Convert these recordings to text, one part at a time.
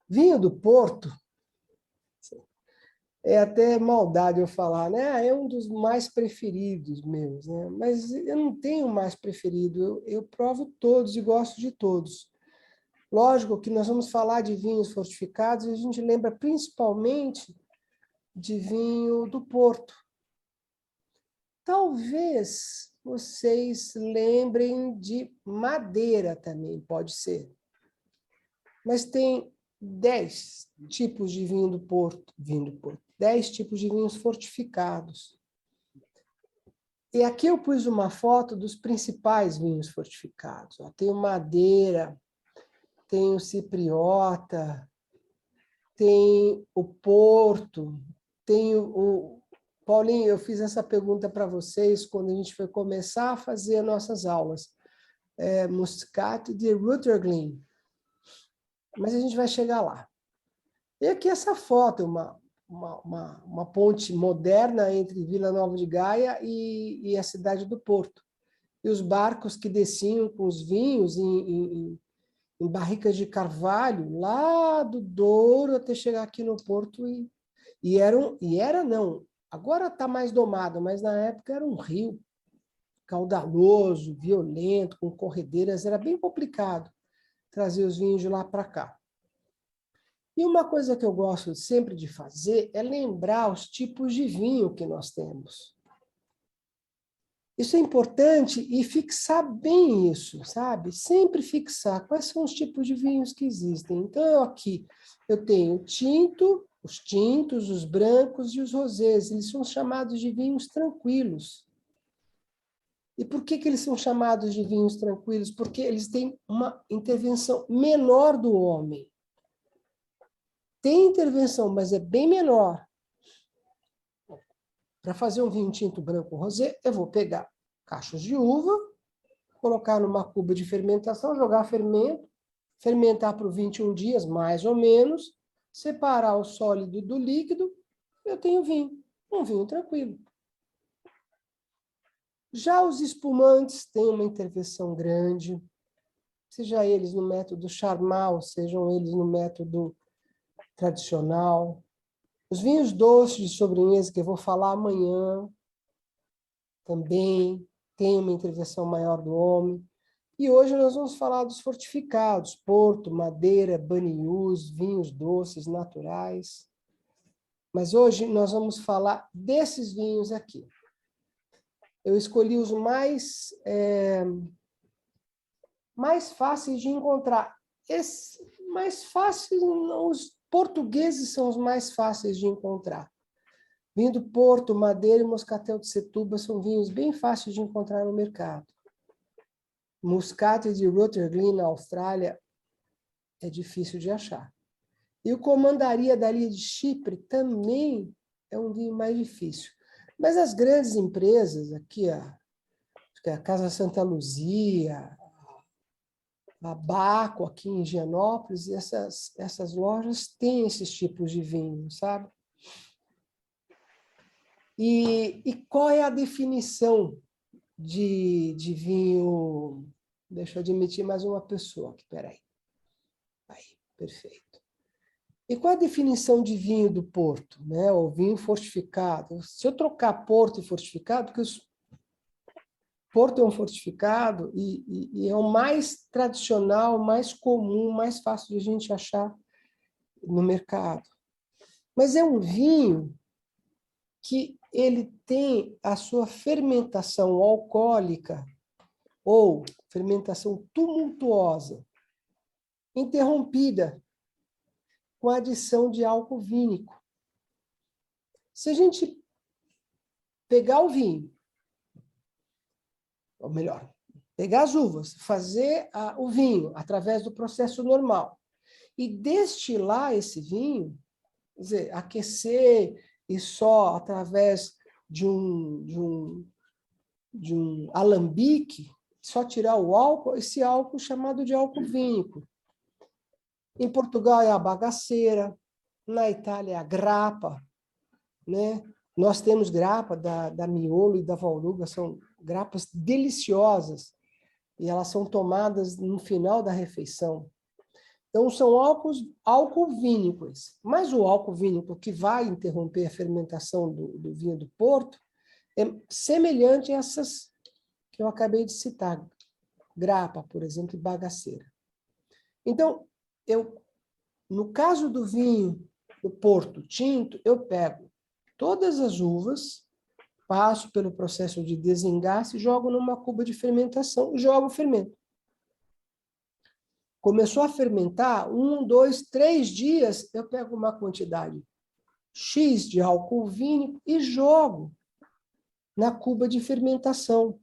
Vinho do Porto, é até maldade eu falar, né? É um dos mais preferidos meus, né? Mas eu não tenho mais preferido, eu provo todos e gosto de todos. Lógico que nós vamos falar de vinhos fortificados e a gente lembra principalmente de vinho do Porto. Talvez vocês lembrem de Madeira também, pode ser. Mas tem 10 tipos de vinho do Porto, 10 tipos de vinhos fortificados. E aqui eu pus uma foto dos principais vinhos fortificados. Ó, tem o Madeira, tem o Cipriota, tem o Porto, tem o... Paulinho, eu fiz essa pergunta para vocês quando a gente foi começar a fazer nossas aulas. Muscato de Rutherglen. Mas a gente vai chegar lá. E aqui essa foto, uma ponte moderna entre Vila Nova de Gaia e a cidade do Porto. E os barcos que desciam com os vinhos em barricas de carvalho, lá do Douro até chegar aqui no Porto. Não, agora está mais domado, mas na época era um rio caudaloso, violento, com corredeiras, era bem complicado trazer os vinhos de lá para cá. E uma coisa que eu gosto sempre de fazer é lembrar os tipos de vinho que nós temos. Isso é importante e fixar bem isso, sabe? Sempre fixar quais são os tipos de vinhos que existem. Então, aqui eu tenho o tinto, os tintos, os brancos e os rosés. Eles são chamados de vinhos tranquilos. E por que eles são chamados de vinhos tranquilos? Porque eles têm uma intervenção menor do homem. Tem intervenção, mas é bem menor. Para fazer um vinho tinto branco rosé, eu vou pegar cachos de uva, colocar numa cuba de fermentação, jogar fermento, fermentar por 21 dias, mais ou menos, separar o sólido do líquido, eu tenho vinho, um vinho tranquilo. Já os espumantes têm uma intervenção grande, seja eles no método Charmat, sejam eles no método tradicional. Os vinhos doces de sobremesa, que eu vou falar amanhã, também têm uma intervenção maior do homem. E hoje nós vamos falar dos fortificados, Porto, Madeira, Banius, vinhos doces, naturais. Mas hoje nós vamos falar desses vinhos aqui. Eu escolhi os mais fáceis de encontrar. Mais fáceis, os portugueses são os mais fáceis de encontrar. Vinho do Porto, Madeira e Moscatel de Setúbal são vinhos bem fáceis de encontrar no mercado. Muscatel de Rutherglen, na Austrália, é difícil de achar. E o Commandaria da Ilha de Chipre também é um vinho mais difícil. Mas as grandes empresas, aqui a Casa Santa Luzia, a Baco, aqui em Higienópolis, essas lojas têm esses tipos de vinho, sabe? E qual é a definição de vinho? Deixa eu admitir mais uma pessoa aqui, peraí. Aí, perfeito. E qual a definição de vinho do Porto, né? O vinho fortificado. Se eu trocar Porto e fortificado, porque Porto é um fortificado e é o mais tradicional, mais comum, mais fácil de a gente achar no mercado. Mas é um vinho que ele tem a sua fermentação alcoólica ou fermentação tumultuosa interrompida com a adição de álcool vínico. Se a gente pegar o vinho, ou melhor, pegar as uvas, fazer o vinho através do processo normal e destilar esse vinho, quer dizer, aquecer e só através de um alambique, só tirar o álcool, esse álcool chamado de álcool vínico. Em Portugal é a bagaceira, na Itália é a grappa, né? Nós temos grappa da Miolo e da Valluga, são grapas deliciosas, e elas são tomadas no final da refeição. Então, são álcool vínicos. Mas o álcool vínico que vai interromper a fermentação do vinho do Porto é semelhante a essas que eu acabei de citar, grapa, por exemplo, e bagaceira. Então, no caso do vinho do Porto tinto, eu pego todas as uvas, passo pelo processo de desengasse, jogo numa cuba de fermentação, jogo o fermento. Começou a fermentar, 1, 2, 3 dias, eu pego uma quantidade X de álcool vínico e jogo na cuba de fermentação.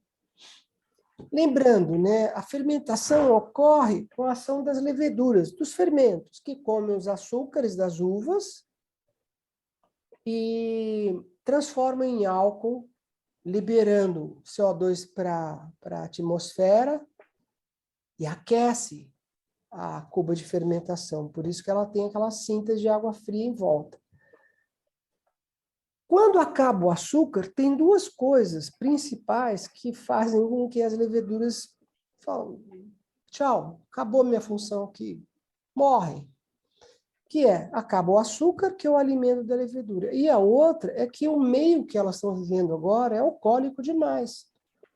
Lembrando, né, a fermentação ocorre com a ação das leveduras, dos fermentos, que comem os açúcares das uvas e transformam em álcool, liberando CO2 para a atmosfera e aquece a cuba de fermentação. Por isso que ela tem aquela síntese de água fria em volta. Quando acaba o açúcar, tem duas coisas principais que fazem com que as leveduras falam, tchau, acabou minha função aqui, morrem. Que é, acaba o açúcar, que é o alimento da levedura. E a outra é que o meio que elas estão vivendo agora é alcoólico demais.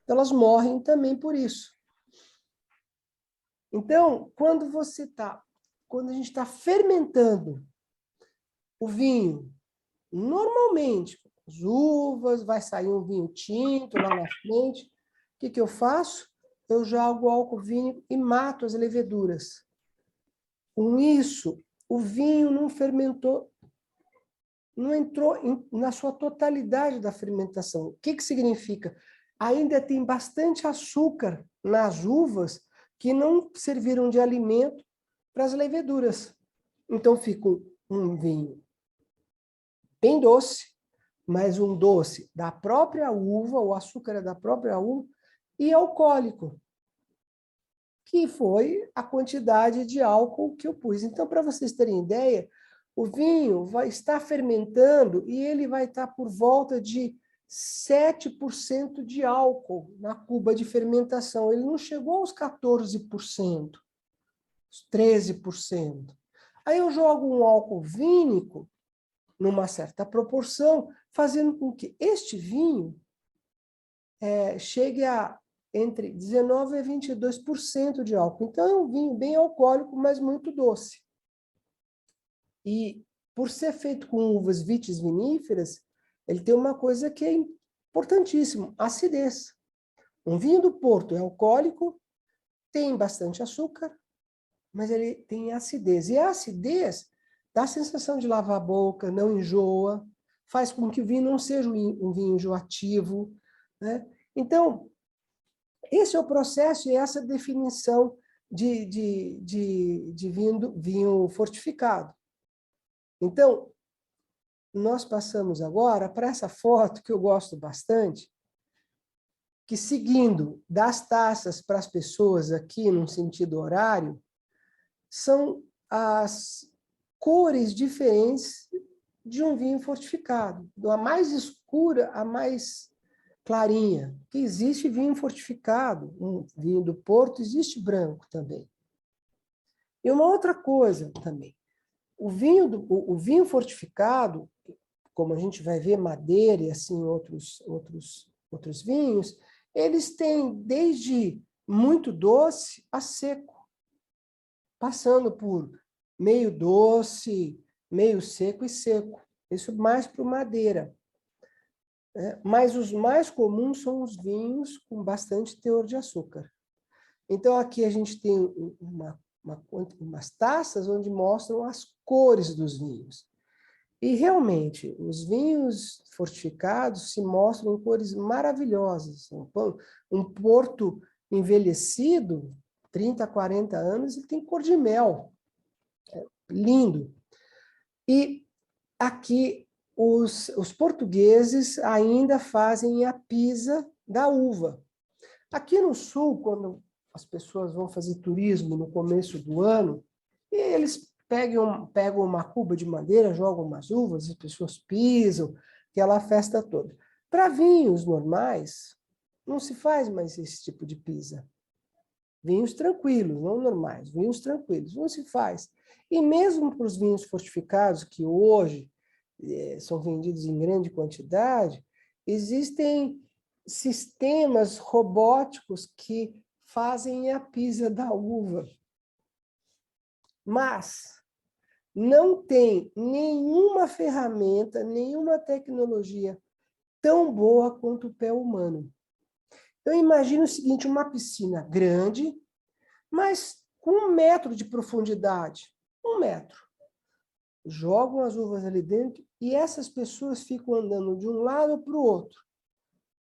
Elas morrem também por isso. Então, quando a gente está fermentando o vinho, normalmente, as uvas, vai sair um vinho tinto lá na frente, o que eu faço? Eu jogo álcool vínico e mato as leveduras. Com isso, o vinho não fermentou, não entrou na sua totalidade da fermentação. O que significa? Ainda tem bastante açúcar nas uvas que não serviram de alimento para as leveduras. Então, fica um vinho bem doce, mas um doce da própria uva, o açúcar é da própria uva, e alcoólico, que foi a quantidade de álcool que eu pus. Então, para vocês terem ideia, o vinho vai estar fermentando e ele vai estar por volta de 7% de álcool na cuba de fermentação. Ele não chegou aos 14%, os 13%. Aí eu jogo um álcool vínico numa certa proporção, fazendo com que este vinho chegue a entre 19% e 22% de álcool. Então, é um vinho bem alcoólico, mas muito doce. E, por ser feito com uvas vitis viníferas, ele tem uma coisa que é importantíssima, acidez. Um vinho do Porto é alcoólico, tem bastante açúcar, mas ele tem acidez. E a acidez dá a sensação de lavar a boca, não enjoa, faz com que o vinho não seja um vinho enjoativo, né? Então, esse é o processo e essa definição de vinho fortificado. Então, nós passamos agora para essa foto que eu gosto bastante, que seguindo das taças para as pessoas aqui, num sentido horário, são as cores diferentes de um vinho fortificado, da mais escura à mais clarinha, que existe vinho fortificado, um vinho do Porto, existe branco também. E uma outra coisa também, o vinho fortificado, como a gente vai ver Madeira e assim outros vinhos, eles têm desde muito doce a seco, passando por meio doce, meio seco e seco. Isso mais para o Madeira. Mas os mais comuns são os vinhos com bastante teor de açúcar. Então, aqui a gente tem umas taças onde mostram as cores dos vinhos. E, realmente, os vinhos fortificados se mostram em cores maravilhosas. Um Porto envelhecido, 30, 40 anos, ele tem cor de mel. É lindo. E aqui os portugueses ainda fazem a pisa da uva. Aqui no sul, quando as pessoas vão fazer turismo no começo do ano, eles pegam uma cuba de madeira, jogam umas uvas, as pessoas pisam, aquela festa toda. Para vinhos normais, não se faz mais esse tipo de pisa. Vinhos tranquilos, não normais, vinhos tranquilos. Não se faz. E mesmo para os vinhos fortificados, que hoje são vendidos em grande quantidade, existem sistemas robóticos que fazem a pisa da uva. Mas não tem nenhuma ferramenta, nenhuma tecnologia tão boa quanto o pé humano. Então, imagine o seguinte, uma piscina grande, mas com 1 metro de profundidade. 1 metro. Jogam as uvas ali dentro e essas pessoas ficam andando de um lado para o outro,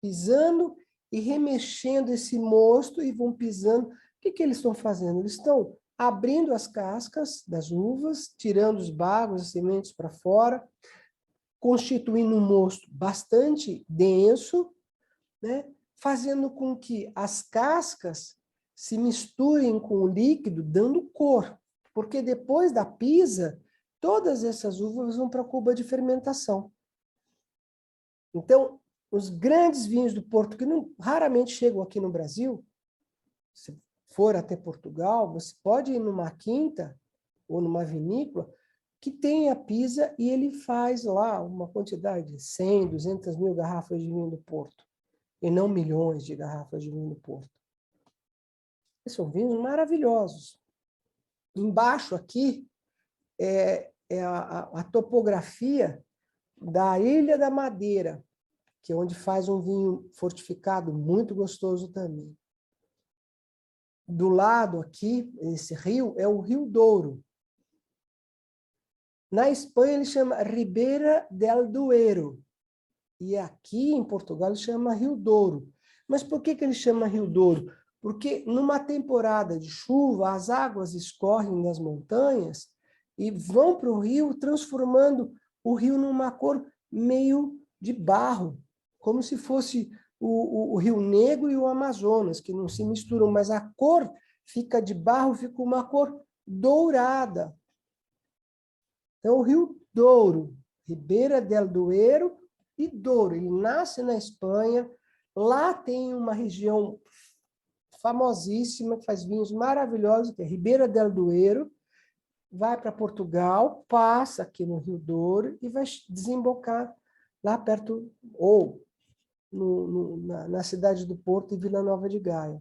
pisando e remexendo esse mosto e vão pisando. O que eles estão fazendo? Eles estão abrindo as cascas das uvas, tirando os bagos, as sementes para fora, constituindo um mosto bastante denso, né? Fazendo com que as cascas se misturem com o líquido, dando cor. Porque depois da pisa, todas essas uvas vão para a cuba de fermentação. Então, os grandes vinhos do Porto, que raramente chegam aqui no Brasil, se for até Portugal, você pode ir numa quinta ou numa vinícola que tem a pisa e ele faz lá uma quantidade de 100, 200 mil garrafas de vinho do Porto, e não milhões de garrafas de vinho do Porto. São vinhos maravilhosos. Embaixo aqui é a topografia da Ilha da Madeira, que é onde faz um vinho fortificado muito gostoso também. Do lado aqui, esse rio, é o Rio Douro. Na Espanha ele chama Ribera del Duero. E aqui em Portugal ele chama Rio Douro. Mas por que ele chama Rio Douro? Porque numa temporada de chuva, as águas escorrem das montanhas e vão para o rio, transformando o rio numa cor meio de barro, como se fosse o Rio Negro e o Amazonas, que não se misturam, mas a cor fica de barro, fica uma cor dourada. Então, o Rio Douro, Ribera del Duero e Douro, ele nasce na Espanha, lá tem uma região famosíssima, que faz vinhos maravilhosos, que é Ribera del Duero, vai para Portugal, passa aqui no Rio Douro e vai desembocar lá perto, ou na cidade do Porto e Vila Nova de Gaia.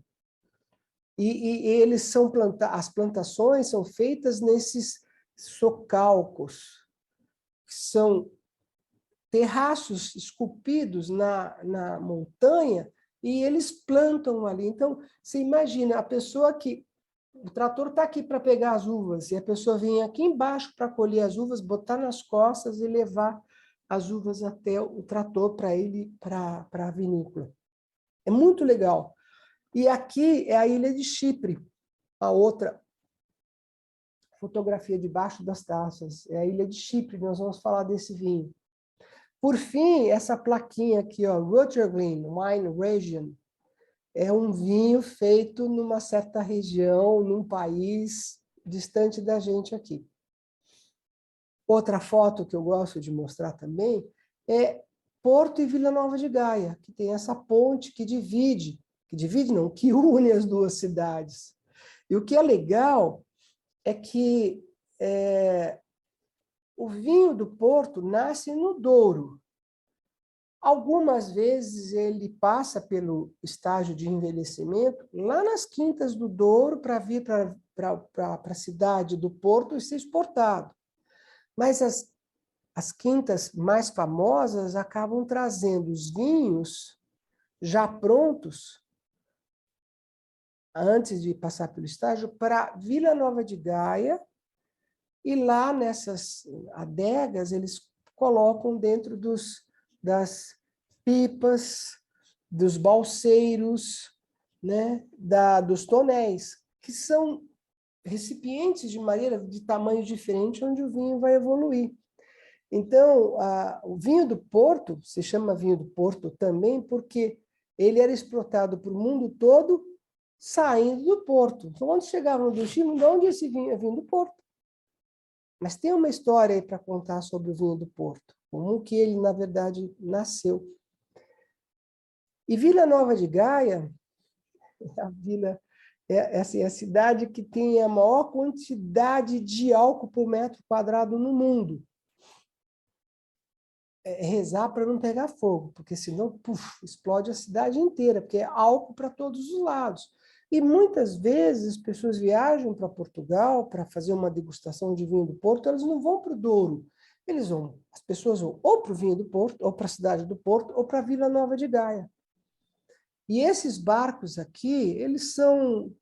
E eles são as plantações são feitas nesses socalcos, que são terraços esculpidos na montanha, e eles plantam ali. Então, você imagina, a pessoa que... O trator está aqui para pegar as uvas, e a pessoa vem aqui embaixo para colher as uvas, botar nas costas e levar as uvas até o trator para ele, para a vinícola. É muito legal. E aqui é a ilha de Chipre, a outra fotografia debaixo das taças. É a ilha de Chipre, nós vamos falar desse vinho. Por fim, essa plaquinha aqui, ó, Rotterglen Wine Region, é um vinho feito numa certa região, num país distante da gente aqui. Outra foto que eu gosto de mostrar também é Porto e Vila Nova de Gaia, que tem essa ponte que divide não, que une as duas cidades. E o que é legal é que o vinho do Porto nasce no Douro. Algumas vezes ele passa pelo estágio de envelhecimento lá nas quintas do Douro para vir para a cidade do Porto e ser exportado. Mas as quintas mais famosas acabam trazendo os vinhos já prontos, antes de passar pelo estágio, para Vila Nova de Gaia, e lá nessas adegas eles colocam dentro das pipas, dos balseiros, né, dos tonéis, que são recipientes de madeira de tamanho diferente, onde o vinho vai evoluir. Então, o vinho do Porto se chama vinho do Porto também porque ele era exportado para o mundo todo saindo do Porto. Então, quando chegava no destino, de onde esse vinho é vinho do Porto? Mas tem uma história aí para contar sobre o vinho do Porto, como que ele, na verdade, nasceu. E Vila Nova de Gaia, a vila assim, a cidade que tem a maior quantidade de álcool por metro quadrado no mundo. Rezar para não pegar fogo, porque senão explode a cidade inteira, porque é álcool para todos os lados. E muitas vezes as pessoas viajam para Portugal para fazer uma degustação de vinho do Porto, elas não vão para o Douro. As pessoas vão ou para o vinho do Porto, ou para a cidade do Porto, ou para a Vila Nova de Gaia. E esses barcos aqui, eles são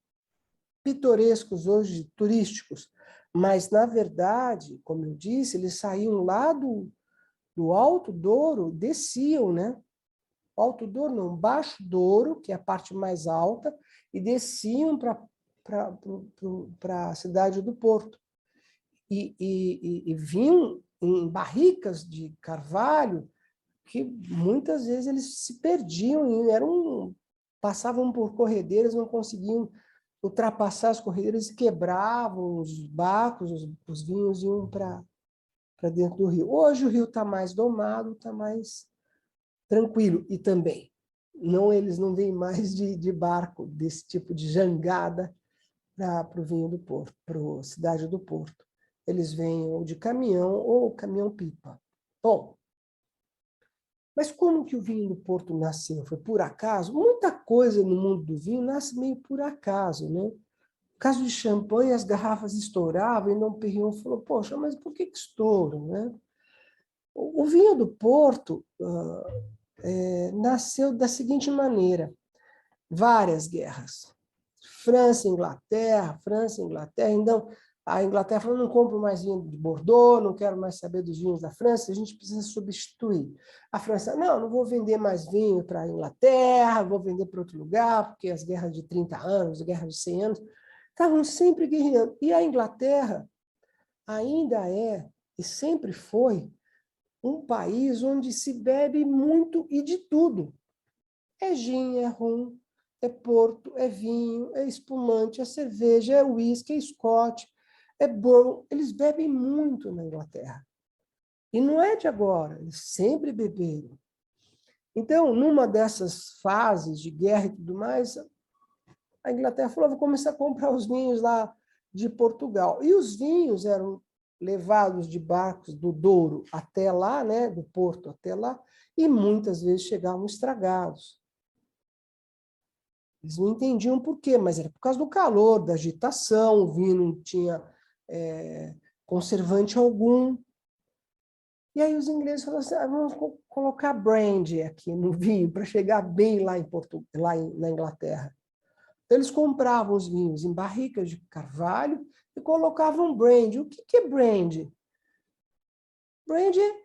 pitorescos hoje, turísticos, mas, na verdade, como eu disse, eles saíam lá do Alto Douro, desciam, né? Alto Douro não, Baixo Douro, que é a parte mais alta, e desciam para a cidade do Porto. E vinham em barricas de carvalho, que muitas vezes eles se perdiam, passavam por corredeiras, não conseguiam ultrapassar as corredeiras e quebravam os barcos, os vinhos iam para dentro do rio. Hoje o rio está mais domado, está mais tranquilo. E também, eles não vêm mais de barco, desse tipo de jangada para o vinho do Porto, para a cidade do Porto. Eles vêm ou de caminhão ou caminhão-pipa. Bom, mas como que o vinho do Porto nasceu? Foi por acaso? Muita coisa no mundo do vinho nasce meio por acaso, né? No caso de champanhe, as garrafas estouravam e Dom Perignon falou, poxa, mas por que estouram, né? O vinho do Porto nasceu da seguinte maneira, várias guerras. França, Inglaterra, então a Inglaterra falou, não compro mais vinho de Bordeaux, não quero mais saber dos vinhos da França, a gente precisa substituir. A França, não vou vender mais vinho para a Inglaterra, vou vender para outro lugar, porque as guerras de 30 anos, as guerras de 100 anos, estavam sempre guerreando. E a Inglaterra ainda é, e sempre foi, um país onde se bebe muito e de tudo. É gin, é rum, é porto, é vinho, é espumante, é cerveja, é uísque, é scotch, é bourbon. Eles bebem muito na Inglaterra. E não é de agora, eles sempre beberam. Então, numa dessas fases de guerra e tudo mais, a Inglaterra falou, vou começar a comprar os vinhos lá de Portugal. E os vinhos eram levados de barcos do Douro até lá, né, do Porto até lá, e muitas vezes chegavam estragados. Eles não entendiam por quê, mas era por causa do calor, da agitação, o vinho não tinha conservante algum. E aí os ingleses falaram assim, vamos colocar brandy aqui no vinho, para chegar bem lá, na Inglaterra. Então, eles compravam os vinhos em barricas de carvalho e colocavam brandy. O que é brandy? Brandy é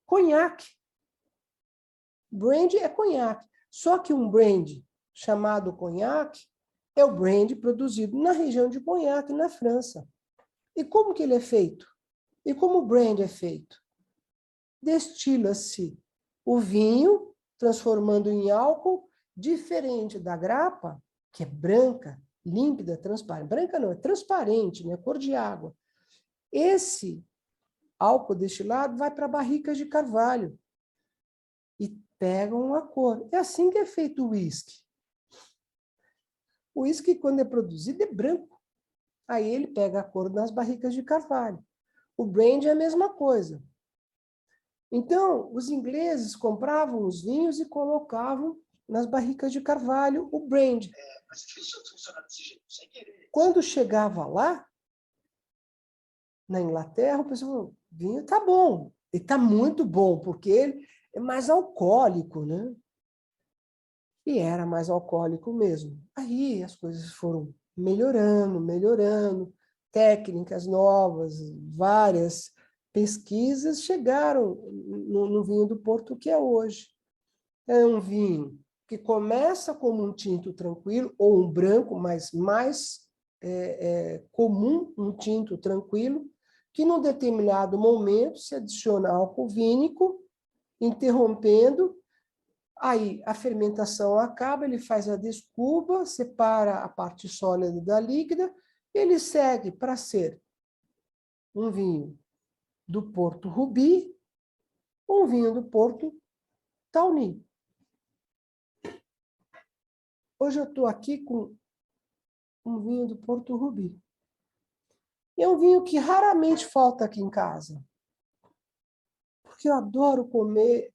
conhaque. Brandy é conhaque. Só que um brandy chamado conhaque é o brandy produzido na região de Conhaque, na França. E como que ele é feito? E como o brandy é feito? Destila-se o vinho, transformando em álcool, diferente da grapa, que é branca, límpida, transparente. Branca não, é transparente, né? Cor de água. Esse álcool destilado vai para barricas de carvalho e pegam a cor. É assim que é feito o uísque. O uísque, quando é produzido, é branco. Aí ele pega a cor nas barricas de carvalho. O brandy é a mesma coisa. Então, os ingleses compravam os vinhos e colocavam nas barricas de carvalho o brandy. Mas isso funciona desse jeito, sem querer. Quando chegava lá, na Inglaterra, o pessoal falou, o vinho tá bom. Ele tá muito bom, porque ele é mais alcoólico, né? E era mais alcoólico mesmo. Aí as coisas foram melhorando, técnicas novas, várias pesquisas chegaram no vinho do Porto que é hoje. É um vinho que começa como um tinto tranquilo, ou um branco, mas mais comum, um tinto tranquilo, que num determinado momento se adiciona álcool vínico, interrompendo. Aí a fermentação acaba, ele faz a descuba, separa a parte sólida da líquida, ele segue para ser um vinho do Porto Rubi ou um vinho do Porto Tauni. Hoje eu estou aqui com um vinho do Porto Rubi. E é um vinho que raramente falta aqui em casa. Porque eu adoro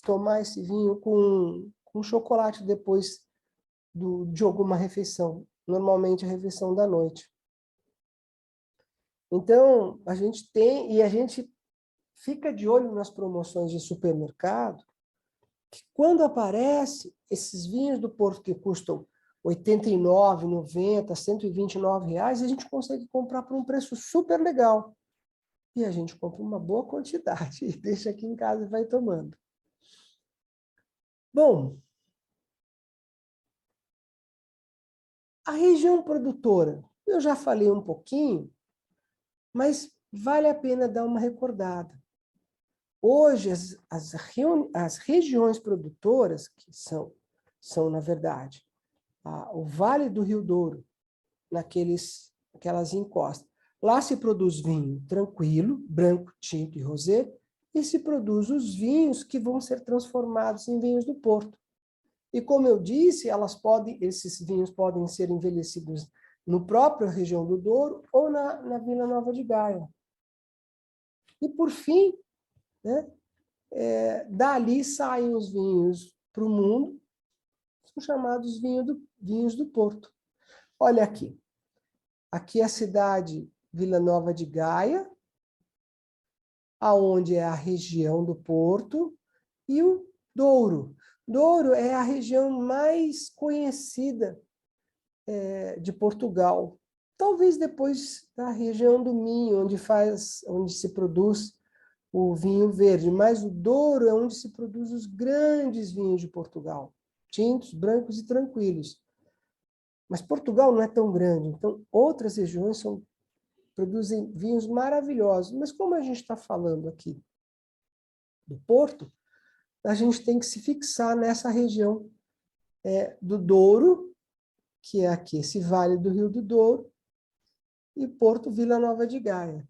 tomar esse vinho com chocolate depois de alguma refeição. Normalmente a refeição da noite. Então, a gente fica de olho nas promoções de supermercado, que quando aparece esses vinhos do Porto que custam R$ 89, R$ 90, R$ 129, a gente consegue comprar por um preço super legal. E a gente compra uma boa quantidade e deixa aqui em casa e vai tomando. Bom, a região produtora, eu já falei um pouquinho, mas vale a pena dar uma recordada. Hoje, as regiões produtoras, que são na verdade, o Vale do Rio Douro, aquelas encostas. Lá se produz vinho tranquilo, branco, tinto e rosé, e se produz os vinhos que vão ser transformados em vinhos do Porto. E como eu disse, esses vinhos podem ser envelhecidos no próprio região do Douro ou na Vila Nova de Gaia. E por fim, né, dali saem os vinhos para o mundo, são chamados vinhos do Porto. Olha aqui. Aqui é a cidade Vila Nova de Gaia, aonde é a região do Porto, e o Douro. Douro é a região mais conhecida de Portugal. Talvez depois da região do Minho, onde se produz o vinho verde, mas o Douro é onde se produz os grandes vinhos de Portugal, tintos, brancos e tranquilos. Mas Portugal não é tão grande, então outras regiões produzem vinhos maravilhosos. Mas como a gente está falando aqui do Porto, a gente tem que se fixar nessa região do Douro, que é aqui esse Vale do Rio do Douro, e Porto Vila Nova de Gaia.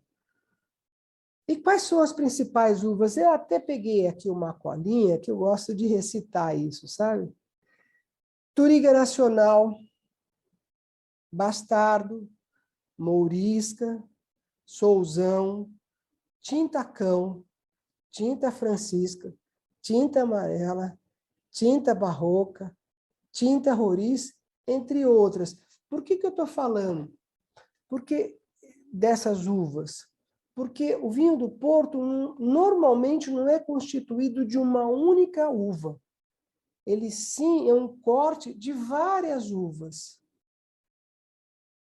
E quais são as principais uvas? Eu até peguei aqui uma colinha, que eu gosto de recitar isso, sabe? Touriga Nacional, Bastardo, Mourisca, Sousão, Tintacão, Tinta Francisca, Tinta Amarela, Tinta Barroca, Tinta Roriz, entre outras. Por que eu estou falando? Porque dessas uvas? Porque o vinho do Porto normalmente não é constituído de uma única uva. Ele sim é um corte de várias uvas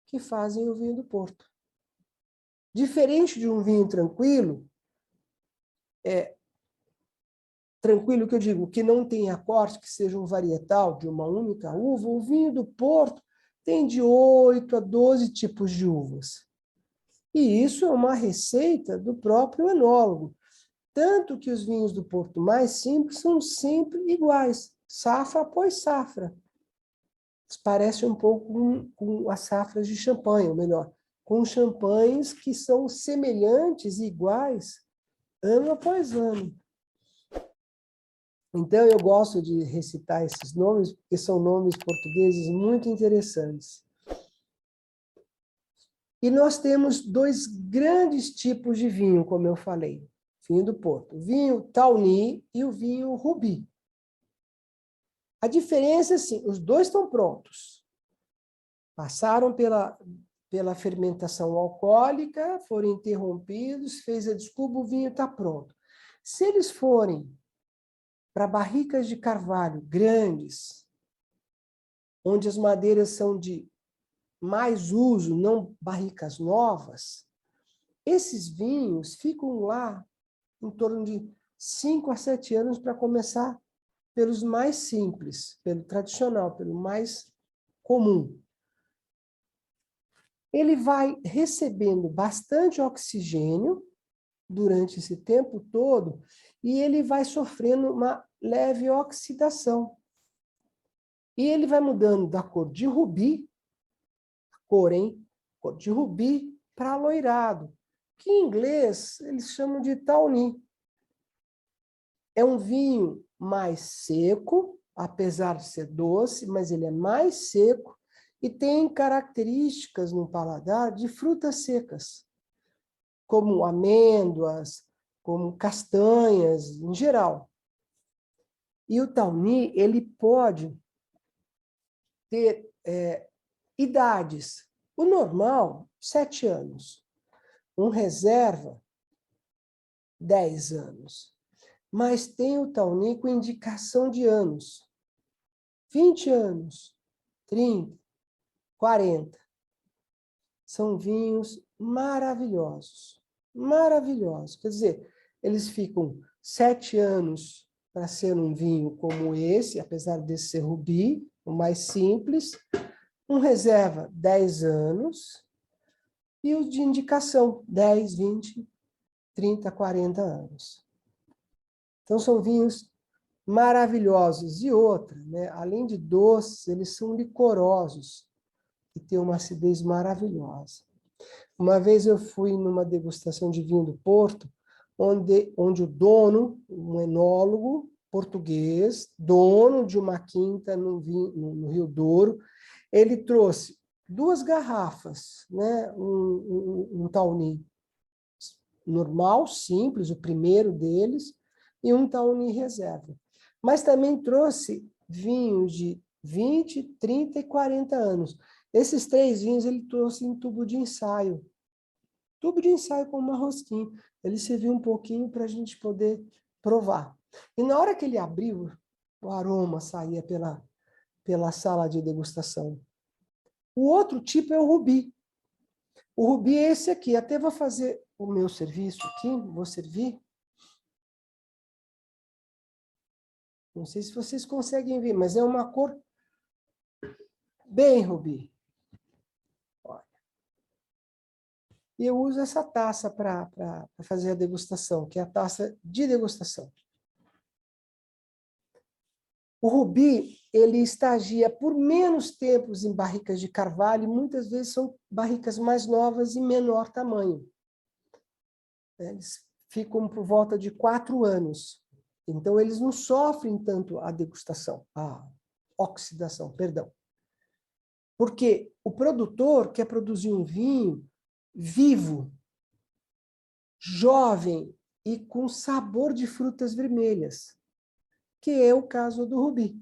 que fazem o vinho do Porto. Diferente de um vinho tranquilo, tranquilo que eu digo, que não tenha corte, que seja um varietal de uma única uva, o vinho do Porto tem de 8 a 12 tipos de uvas. E isso é uma receita do próprio enólogo. Tanto que os vinhos do Porto mais simples são sempre iguais, safra após safra. Parece um pouco com as safras de champanhe, ou melhor, com champanhes que são semelhantes e iguais ano após ano. Então, eu gosto de recitar esses nomes, porque são nomes portugueses muito interessantes. E nós temos dois grandes tipos de vinho, como eu falei. Vinho do Porto. O vinho Tawny e o vinho Rubi. A diferença é assim, os dois estão prontos. Passaram pela fermentação alcoólica, foram interrompidos, fez a descuba, o vinho está pronto. Se eles forem para barricas de carvalho grandes, onde as madeiras são de mais uso, não barricas novas, esses vinhos ficam lá em torno de 5 a 7 anos para começar pelos mais simples, pelo tradicional, pelo mais comum. Ele vai recebendo bastante oxigênio durante esse tempo todo e ele vai sofrendo uma leve oxidação. E ele vai mudando da cor de rubi, cor de rubi para aloirado, que em inglês eles chamam de tawny. É um vinho mais seco, apesar de ser doce, mas ele é mais seco e tem características no paladar de frutas secas, como amêndoas, como castanhas, em geral. E o Tawny, ele pode ter idades. O normal, 7 anos. Um reserva, 10 anos. Mas tem o Tawny com indicação de anos. 20 anos, 30, 40. São vinhos maravilhosos. Maravilhosos. Quer dizer, eles ficam 7 anos para ser um vinho como esse, apesar desse ser rubi, o mais simples. Um reserva, 10 anos. E o de indicação, 10, 20, 30, 40 anos. Então, são vinhos maravilhosos. E outra, né? Além de doces, eles são licorosos e têm uma acidez maravilhosa. Uma vez eu fui numa degustação de vinho do Porto, onde o dono, um enólogo português, dono de uma quinta no Rio Douro, ele trouxe 2 garrafas, né? Um Tawny normal, simples, o primeiro deles, e um Tawny reserva. Mas também trouxe vinhos de 20, 30 e 40 anos. Esses 3 vinhos ele trouxe em tubo de ensaio. Tubo de ensaio com uma rosquinha. Ele serviu um pouquinho para a gente poder provar. E na hora que ele abriu, o aroma saía pela sala de degustação. O outro tipo é o rubi. O rubi é esse aqui. Até vou fazer o meu serviço aqui, vou servir. Não sei se vocês conseguem ver, mas é uma cor bem rubi. Olha. E eu uso essa taça para fazer a degustação, que é a taça de degustação. O rubi, ele estagia por menos tempos em barricas de carvalho, e muitas vezes são barricas mais novas e menor tamanho. Eles ficam por volta de 4 anos. Então, eles não sofrem tanto a degustação, a oxidação, perdão. Porque o produtor quer produzir um vinho vivo, jovem e com sabor de frutas vermelhas, que é o caso do rubi.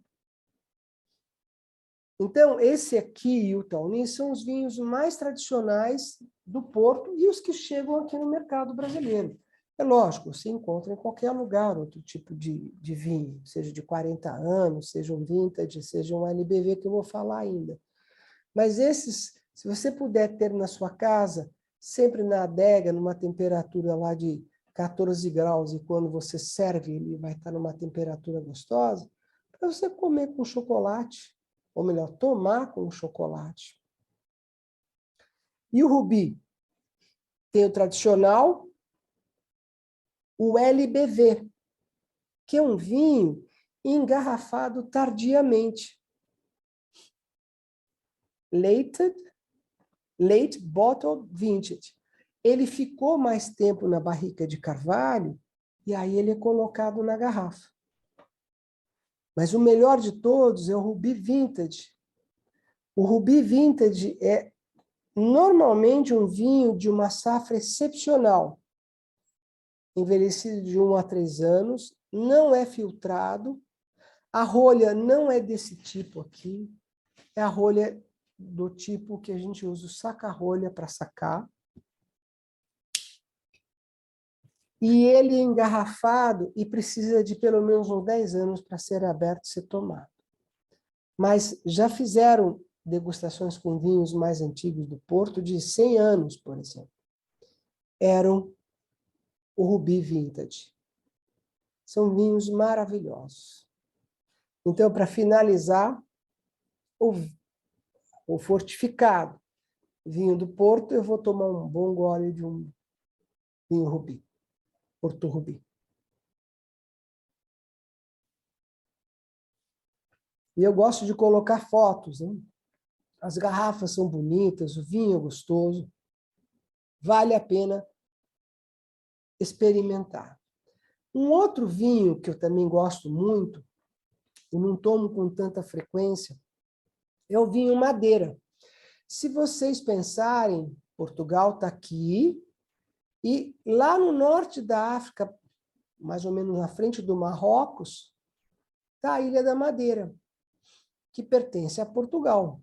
Então, esse aqui e o Tawny são os vinhos mais tradicionais do Porto e os que chegam aqui no mercado brasileiro. É lógico, você encontra em qualquer lugar outro tipo de vinho, seja de 40 anos, seja um vintage, seja um LBV, que eu vou falar ainda. Mas esses, se você puder ter na sua casa, sempre na adega, numa temperatura lá de 14 graus, e quando você serve, ele vai estar numa temperatura gostosa, para você comer com chocolate, ou melhor, tomar com chocolate. E o rubi? Tem o tradicional, o LBV, que é um vinho engarrafado tardiamente. Late Bottled Vintage. Ele ficou mais tempo na barrica de carvalho e aí ele é colocado na garrafa. Mas o melhor de todos é o Rubi Vintage. O Rubi Vintage é normalmente um vinho de uma safra excepcional, envelhecido de 1 a 3 anos, não é filtrado, a rolha não é desse tipo aqui, é a rolha do tipo que a gente usa o saca-rolha para sacar. E ele é engarrafado e precisa de pelo menos uns 10 anos para ser aberto e ser tomado. Mas já fizeram degustações com vinhos mais antigos do Porto, de 100 anos, por exemplo. Eram o Rubi Vintage. São vinhos maravilhosos. Então, para finalizar, o fortificado vinho do Porto, eu vou tomar um bom gole de um vinho Rubi, Porto Rubi. E eu gosto de colocar fotos, né? As garrafas são bonitas, o vinho é gostoso. Vale a pena experimentar. Um outro vinho que eu também gosto muito, e não tomo com tanta frequência, é o vinho Madeira. Se vocês pensarem, Portugal está aqui, e lá no norte da África, mais ou menos na frente do Marrocos, está a Ilha da Madeira, que pertence a Portugal.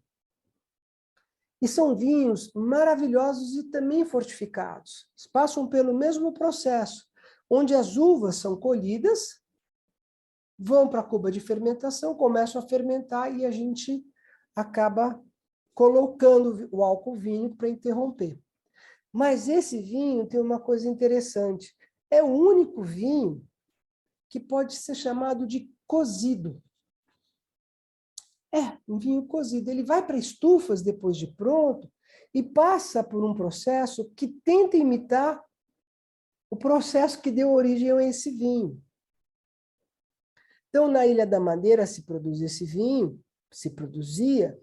E são vinhos maravilhosos e também fortificados. Eles passam pelo mesmo processo, onde as uvas são colhidas, vão para a cuba de fermentação, começam a fermentar e a gente acaba colocando o álcool vinho para interromper. Mas esse vinho tem uma coisa interessante. É o único vinho que pode ser chamado de cozido. É, um vinho cozido. Ele vai para estufas depois de pronto e passa por um processo que tenta imitar o processo que deu origem a esse vinho. Então, na Ilha da Madeira se produzia esse vinho, se produzia,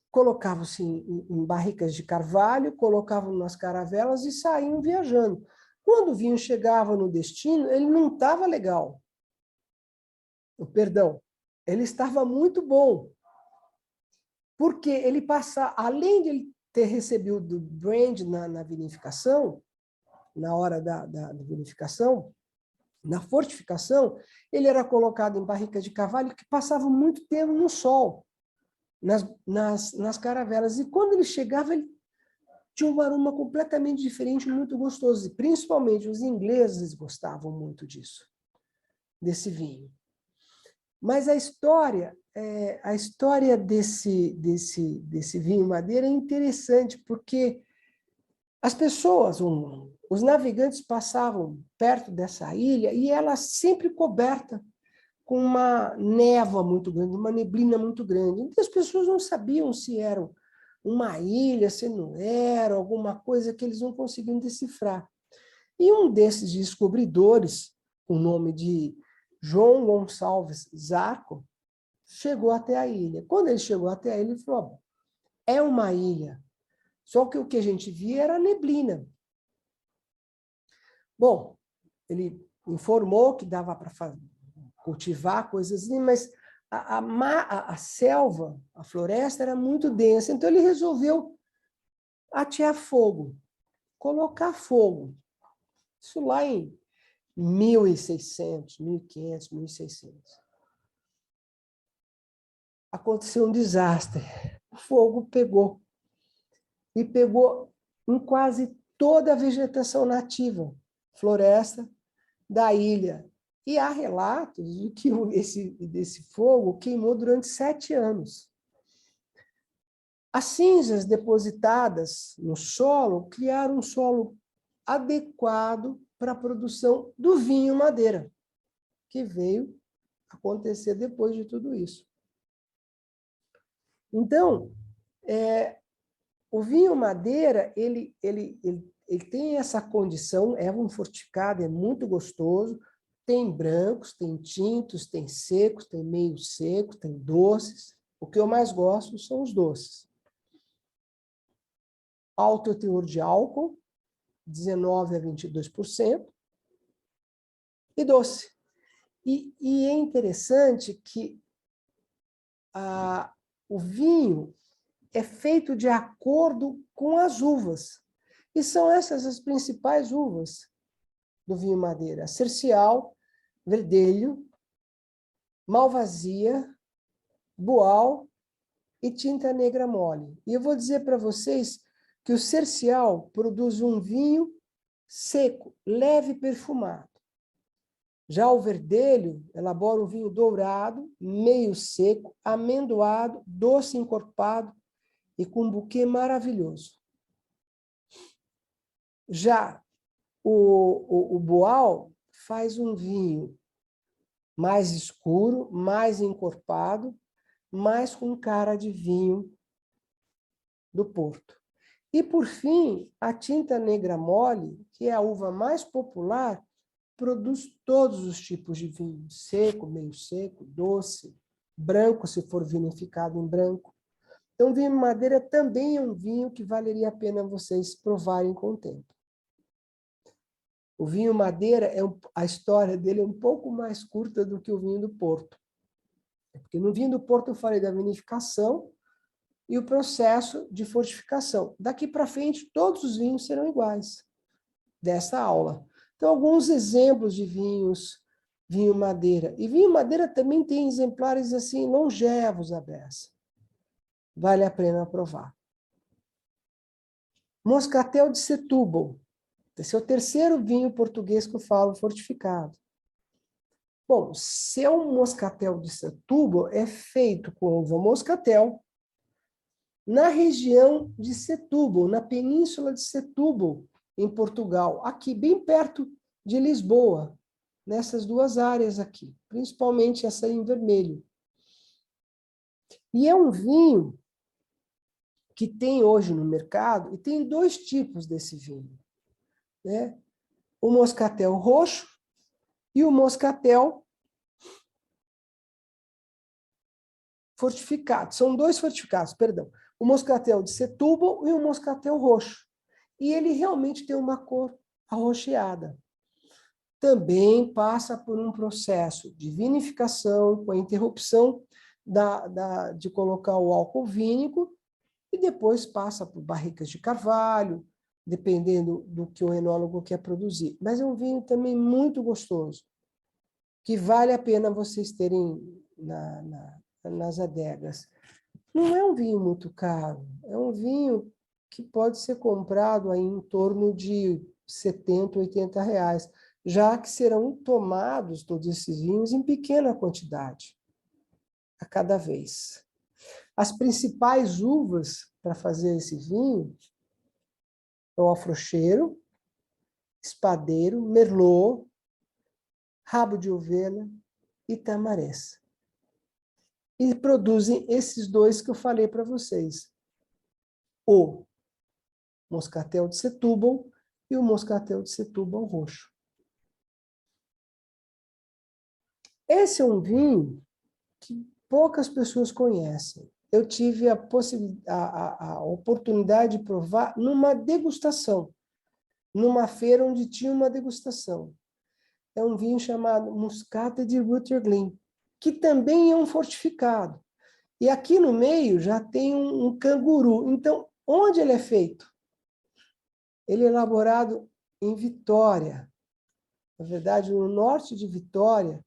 colocavam-se em barricas de carvalho, colocavam nas caravelas e saíam viajando. Quando o vinho chegava no destino, ele não estava legal. Perdão, ele estava muito bom. Porque ele passa, além de ele ter recebido do brand na vinificação, na hora da vinificação, na fortificação, ele era colocado em barricas de carvalho que passavam muito tempo no sol, nas caravelas. E quando ele chegava, ele tinha um aroma completamente diferente, muito gostoso. E principalmente os ingleses gostavam muito disso, desse vinho. Mas a história desse vinho madeira é interessante, porque as pessoas, os navegantes passavam perto dessa ilha e ela sempre coberta com uma névoa muito grande, uma neblina muito grande. Então, as pessoas não sabiam se era uma ilha, se não era, alguma coisa que eles não conseguiam decifrar. E um desses descobridores, com o nome de João Gonçalves Zarco, chegou até a ilha. Quando ele chegou até a ilha, ele falou, é uma ilha. Só que o que a gente via era neblina. Bom, ele informou que dava para cultivar coisas assim, mas a selva, a floresta era muito densa. Então ele resolveu atear fogo, colocar fogo. Isso lá em 1600, 1500, 1600. Aconteceu um desastre. O fogo pegou. E pegou em quase toda a vegetação nativa, floresta da ilha. E há relatos de que desse fogo queimou durante 7 anos. As cinzas depositadas no solo criaram um solo adequado para a produção do vinho madeira, que veio acontecer depois de tudo isso. Então, o vinho madeira, ele tem essa condição, é um fortificado, é muito gostoso, tem brancos, tem tintos, tem secos, tem meio secos, tem doces. O que eu mais gosto são os doces. Alto teor de álcool, 19% a 22%, e doce. E é interessante que o vinho é feito de acordo com as uvas. E são essas as principais uvas do vinho madeira. Cercial, Verdelho, Malvasia, Boal e Tinta Negra Mole. E eu vou dizer para vocês que o Cercial produz um vinho seco, leve e perfumado. Já o Verdelho elabora um vinho dourado, meio seco, amendoado, doce encorpado e com um buquê maravilhoso. Já o Boal faz um vinho mais escuro, mais encorpado, mais com cara de vinho do Porto. E, por fim, a Tinta Negra Mole, que é a uva mais popular, produz todos os tipos de vinho, seco, meio seco, doce, branco, se for vinificado em branco. Então, o vinho madeira também é um vinho que valeria a pena vocês provarem com o tempo. O vinho madeira, a história dele é um pouco mais curta do que o vinho do Porto. Porque no vinho do Porto eu falei da vinificação, e o processo de fortificação. Daqui para frente, todos os vinhos serão iguais dessa aula. Então, alguns exemplos de vinhos, vinho madeira. E vinho madeira também tem exemplares assim longevos à beça. Vale a pena provar. Moscatel de Setúbal. Esse é o terceiro vinho português que eu falo fortificado. Bom, seu moscatel de Setúbal é feito com uva moscatel na região de Setúbal, na península de Setúbal, em Portugal, aqui bem perto de Lisboa, nessas duas áreas aqui, principalmente essa em vermelho. E é um vinho que tem hoje no mercado, e tem dois tipos desse vinho, né? O moscatel roxo e o moscatel fortificado. São dois fortificados, perdão. O moscatel de Setúbal e o moscatel roxo. E ele realmente tem uma cor arroxeada. Também passa por um processo de vinificação, com a interrupção de colocar o álcool vínico, e depois passa por barricas de carvalho, dependendo do que o enólogo quer produzir. Mas é um vinho também muito gostoso, que vale a pena vocês terem nas adegas. Não é um vinho muito caro, é um vinho que pode ser comprado aí em torno de 70, 80 reais, já que serão tomados todos esses vinhos em pequena quantidade, a cada vez. As principais uvas para fazer esse vinho é o afrocheiro, espadeiro, merlot, rabo de ovelha e tamarés. E produzem esses dois que eu falei para vocês. O moscatel de Setúbal e o moscatel de Setúbal roxo. Esse é um vinho que poucas pessoas conhecem. Eu tive a oportunidade de provar numa degustação, numa feira onde tinha uma degustação. É um vinho chamado Muscata de Rutherglen, que também é um fortificado. E aqui no meio já tem um canguru. Então, onde ele é feito? Ele é elaborado em Vitória, na verdade, no norte de Vitória,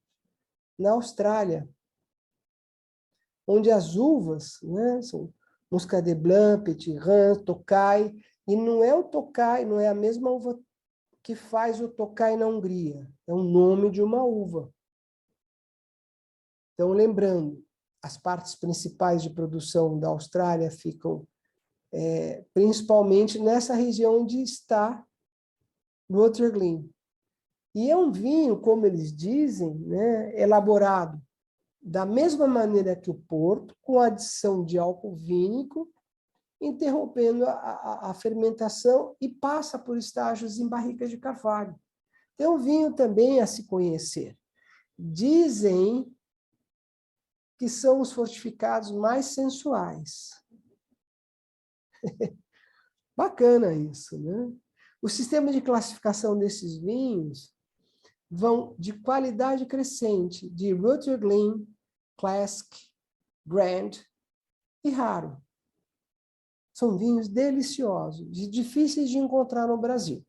na Austrália, onde as uvas, né, são Muscadet Blanc, Petit Rhin, Tokai, e não é o Tokai, não é a mesma uva que faz o Tokai na Hungria, é o nome de uma uva. Então, lembrando, as partes principais de produção da Austrália ficam principalmente nessa região onde está Rutherglen. E é um vinho, como eles dizem, né, elaborado da mesma maneira que o Porto, com adição de álcool vínico, interrompendo a fermentação e passa por estágios em barricas de carvalho. É um vinho também a se conhecer. Dizem que são os fortificados mais sensuais. Bacana isso, né? O sistema de classificação desses vinhos vão de qualidade crescente, de Rutherglen, Classic, Grand e Raro. São vinhos deliciosos e difíceis de encontrar no Brasil.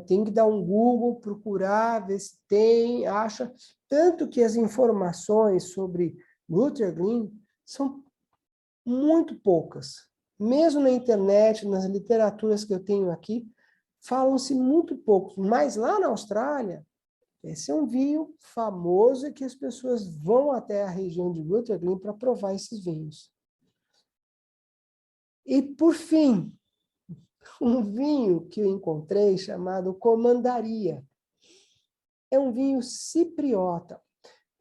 Tem que dar um Google, procurar, ver se tem, acha. Tanto que as informações sobre Rutherglen são muito poucas. Mesmo na internet, nas literaturas que eu tenho aqui, falam-se muito poucos. Mas lá na Austrália, esse é um vinho famoso e que as pessoas vão até a região de Rutherglen para provar esses vinhos. E, por fim, um vinho que eu encontrei chamado Comandaria. É um vinho cipriota.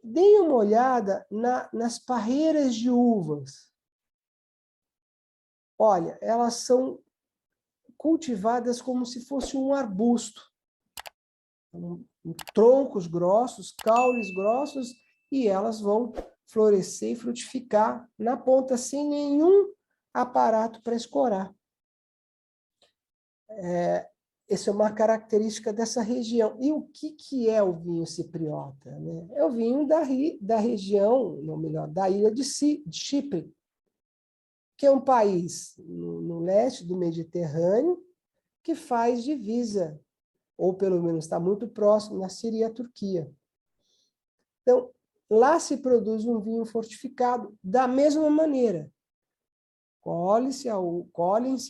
Deem uma olhada nas parreiras de uvas. Olha, elas são cultivadas como se fosse um arbusto. Troncos grossos, caules grossos, e elas vão florescer e frutificar na ponta, sem nenhum aparato para escorar. Essa é uma característica dessa região. E o que é o vinho cipriota? Né? É o vinho da região, ou melhor, da ilha de Chipre. que é um país no leste do Mediterrâneo, que faz divisa, ou pelo menos está muito próximo, na Síria e a Turquia. Então, lá se produz um vinho fortificado da mesma maneira. Colhem-se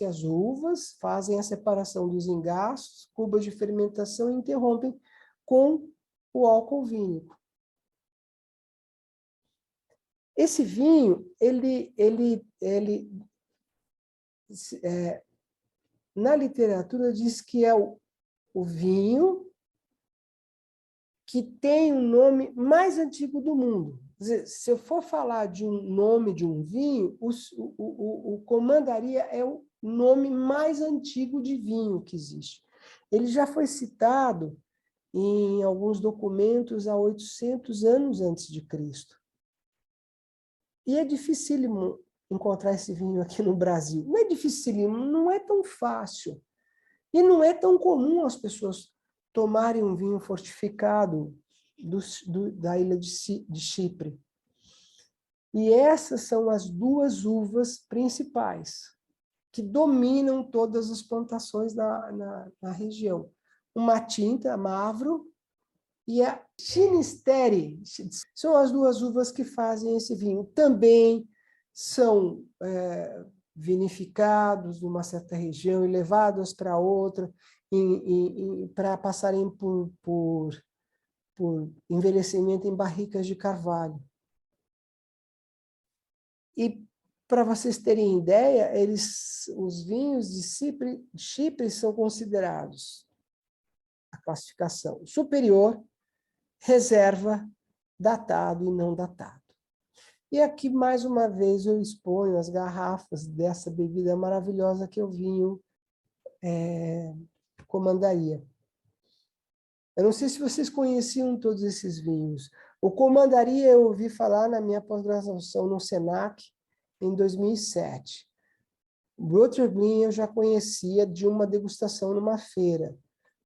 as uvas, fazem a separação dos engaços, cubas de fermentação e interrompem com o álcool vínico. Esse vinho, na literatura diz que é o vinho que tem o nome mais antigo do mundo. Quer dizer, se eu for falar de um nome de um vinho, o Commandaria é o nome mais antigo de vinho que existe. Ele já foi citado em alguns documentos há 800 anos antes de Cristo. E é dificílimo encontrar esse vinho aqui no Brasil. Não é dificílimo, não é tão fácil. E não é tão comum as pessoas tomarem um vinho fortificado da ilha de Chipre. E essas são as duas uvas principais que dominam todas as plantações na região. Uma tinta, a Mavro, e a Xynisteri. São as duas uvas que fazem esse vinho. Também são vinificados numa certa região e levados para outra, para passarem por envelhecimento em barricas de carvalho. E, para vocês terem ideia, os vinhos de Chipre são considerados a classificação superior, reserva, datado e não datado. E aqui, mais uma vez, eu exponho as garrafas dessa bebida maravilhosa que é o vinho Commandaria. Eu não sei se vocês conheciam todos esses vinhos. O Commandaria eu ouvi falar na minha pós-graduação no Senac, em 2007. O Brotherblin eu já conhecia de uma degustação numa feira.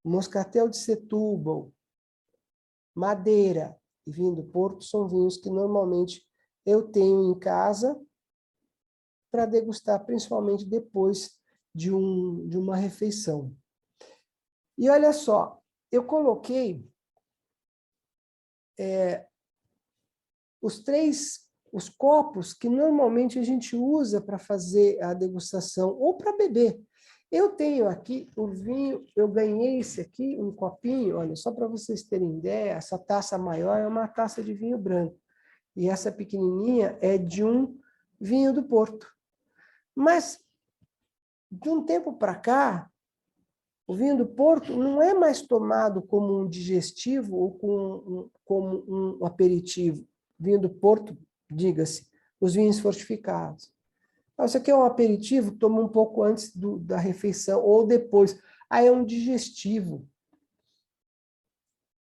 Moscatel de Setúbal, Madeira e vinho do Porto são vinhos que normalmente eu tenho em casa para degustar, principalmente depois de uma refeição. E olha só, eu coloquei os copos que normalmente a gente usa para fazer a degustação ou para beber. Eu tenho aqui o vinho, eu ganhei esse aqui, um copinho, olha, só para vocês terem ideia, essa taça maior é uma taça de vinho branco. E essa pequenininha é de um vinho do Porto. Mas, de um tempo para cá, o vinho do Porto não é mais tomado como um digestivo ou como um aperitivo. Vinho do Porto, diga-se, os vinhos fortificados. Isso aqui é um aperitivo, toma um pouco antes da refeição ou depois. Aí é um digestivo.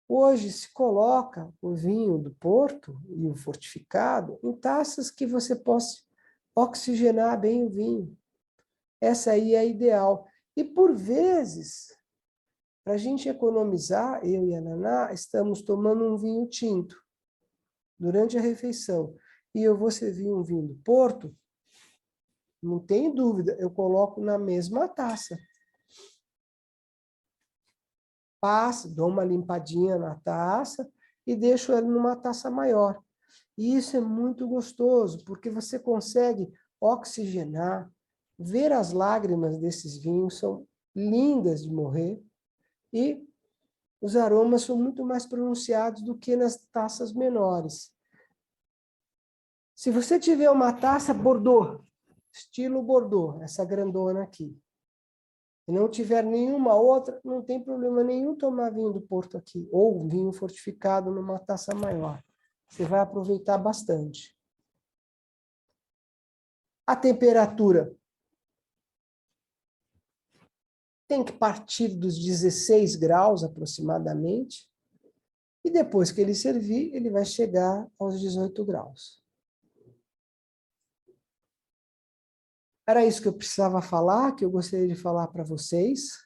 Hoje se coloca o vinho do Porto e o fortificado em taças que você possa oxigenar bem o vinho. Essa aí é a ideal. E, por vezes, para a gente economizar, eu e a Naná, estamos tomando um vinho tinto durante a refeição. E eu vou servir um vinho do Porto, não tem dúvida, eu coloco na mesma taça. Passo, dou uma limpadinha na taça e deixo ela numa taça maior. E isso é muito gostoso, porque você consegue oxigenar, ver as lágrimas desses vinhos, são lindas de morrer, e os aromas são muito mais pronunciados do que nas taças menores. Se você tiver uma taça Bordeaux, estilo Bordeaux, essa grandona aqui, e não tiver nenhuma outra, não tem problema nenhum tomar vinho do Porto aqui, ou vinho fortificado numa taça maior. Você vai aproveitar bastante. A temperatura tem que partir dos 16 graus aproximadamente, e depois que ele servir, ele vai chegar aos 18 graus. Era isso que eu precisava falar, que eu gostaria de falar para vocês.